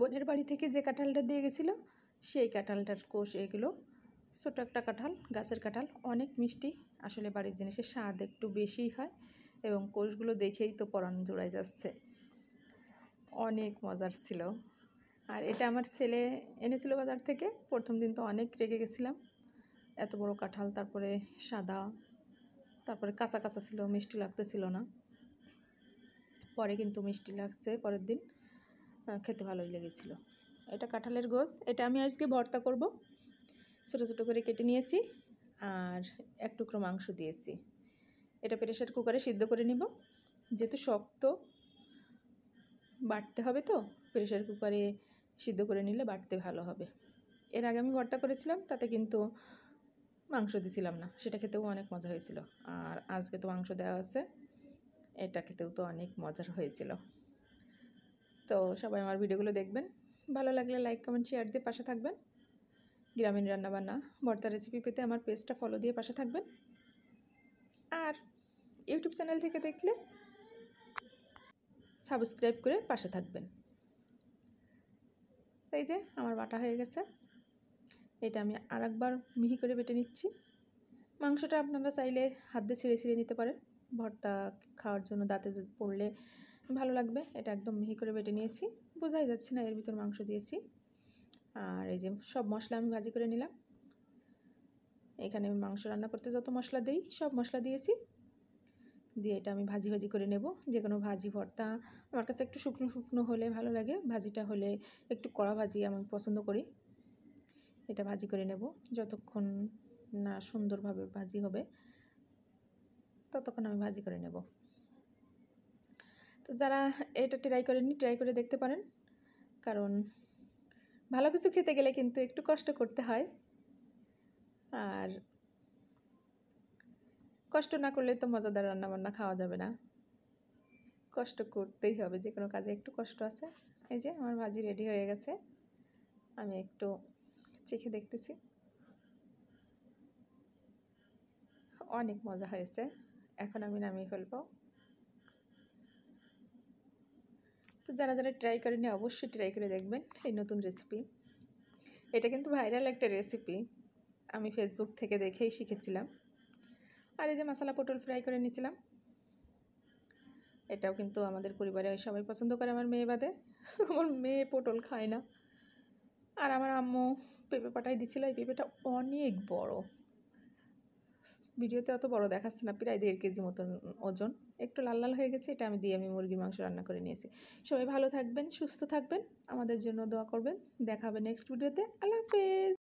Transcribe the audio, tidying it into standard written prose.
বোনের বাড়ি থেকে যে কাঁঠালটা দিয়ে গেছিলো সেই কাঁঠালটার কোষ এগুলো। ছোটো একটা কাঁঠাল, গাছের কাঁঠাল, অনেক মিষ্টি। আসলে বাড়ির জিনিসের স্বাদ একটু বেশিই হয় এবং কোষগুলো দেখেই তো পরাণ জোড়ায় যাচ্ছে, অনেক মজার ছিল। আর এটা আমার ছেলে এনেছিল বাজার থেকে। প্রথম দিন তো অনেক রেগে গেছিলাম, এত বড় কাঁঠাল, তারপরে সাদা, তারপরে কাঁচা কাঁচা ছিল, মিষ্টি লাগতেছিল না। পরে কিন্তু মিষ্টি লাগছে, পরের দিন খেতে ভালোই লেগেছিল। এটা কাঁঠালের গোছ, এটা আমি আজকে ভর্তা করব। ছোটো ছোটো করে কেটে নিয়েছি আর এক টুকরো মাংস দিয়েছি। এটা প্রেসার কুকারে সিদ্ধ করে নিব, যেহেতু শক্ত বাটতে হবে, তো প্রেসার কুকারে সিদ্ধ করে নিলে বাটতে ভালো হবে। এর আগে আমি ভর্তা করেছিলাম, তাতে কিন্তু মাংস দিছিলাম না, সেটা খেতেও অনেক মজা হয়েছিল। আর আজকে তো মাংস দেওয়া আছে, এটা খেতেও তো অনেক মজার হয়েছিল। তো সবাই আমার ভিডিওগুলো দেখবেন, ভালো লাগলে লাইক কমেন্ট শেয়ার দিয়ে পাশে থাকবেন। গ্রামীণ রান্নাবান্না ভর্তা রেসিপি পেতে আমার পেজটা ফলো দিয়ে পাশে থাকবেন। আর ইউটিউব চ্যানেল থেকে দেখলে সাবস্ক্রাইব করে পাশে থাকবেন। এই যে আমার বাটা হয়ে গেছে, এটা আমি আরেকবার মিহি করে বেটে নিচ্ছি। মাংসটা আপনারা চাইলে হাত দিয়ে ছিঁড়ে ছিঁড়ে নিতে পারেন, ভর্তা খাওয়ার জন্য দাঁতে পড়লে ভালো লাগবে। এটা একদম মিহি করে বেটে নিয়েছি, বোঝাই যাচ্ছে না এর ভিতর মাংস দিয়েছি। আর এই যে সব মশলা আমি ভাজি করে নিলাম। এখানে আমি মাংস রান্না করতে যত মশলা দিই সব মশলা দিয়েছি, দিয়ে এটা আমি ভাজি ভাজি করে নেব। যে কোনো ভাজি ভর্তা আমার কাছে একটু শুকনো শুকনো হলে ভালো লাগে, ভাজিটা হলে একটু কড়া ভাজি আমি পছন্দ করি। এটা ভাজি করে নেব, যতক্ষণ না সুন্দরভাবে ভাজি হবে ততক্ষণ আমি ভাজি করে নেব। তো যারা এটা ট্রাই করেননি, ট্রাই করে দেখতে পারেন, কারণ ভালো কিছু খেতে গেলে কিন্তু একটু কষ্ট করতে হয়। আর কষ্ট না করলে তো মজাদার রান্নাবান্না খাওয়া যাবে না, কষ্ট করতেই হবে, যে কোনো কাজে একটু কষ্ট আছে। এই যে আমার ভাজি রেডি হয়ে গেছে, আমি একটু চেখে দেখতেছি, অনেক মজা হয়েছে। এখন আমি নামিয়ে ফেলবো। তো যারা যারা ট্রাই করেনি অবশ্যই ট্রাই করে দেখবেন এই নতুন রেসিপি। এটা কিন্তু ভাইরাল একটা রেসিপি, আমি ফেসবুক থেকে দেখেই শিখেছিলাম। আর এই যে মশলা পটল ফ্রাই করে নিয়েছিলাম, এটাও কিন্তু আমাদের পরিবারে সবাই পছন্দ করে, আমার মেয়ে বাদে। আমার মেয়ে পটল খায় না। আর আমার আম্মু পেঁপে পাঠাই দিছিল, এই পেঁপেটা অনেক বড়, ভিডিওতে অত বড় দেখাচ্ছে না, প্রায় 1.5 কেজি মতন ওজন। একটু লাল লাল হয়ে গেছে, এটা আমি দিয়ে আমি মুরগির মাংস রান্না করে নিয়েছি। সবাই ভালো থাকবেন, সুস্থ থাকবেন, আমাদের জন্য দোয়া করবেন। দেখা হবে নেক্সট ভিডিওতে। আল্লাহ হাফেজ।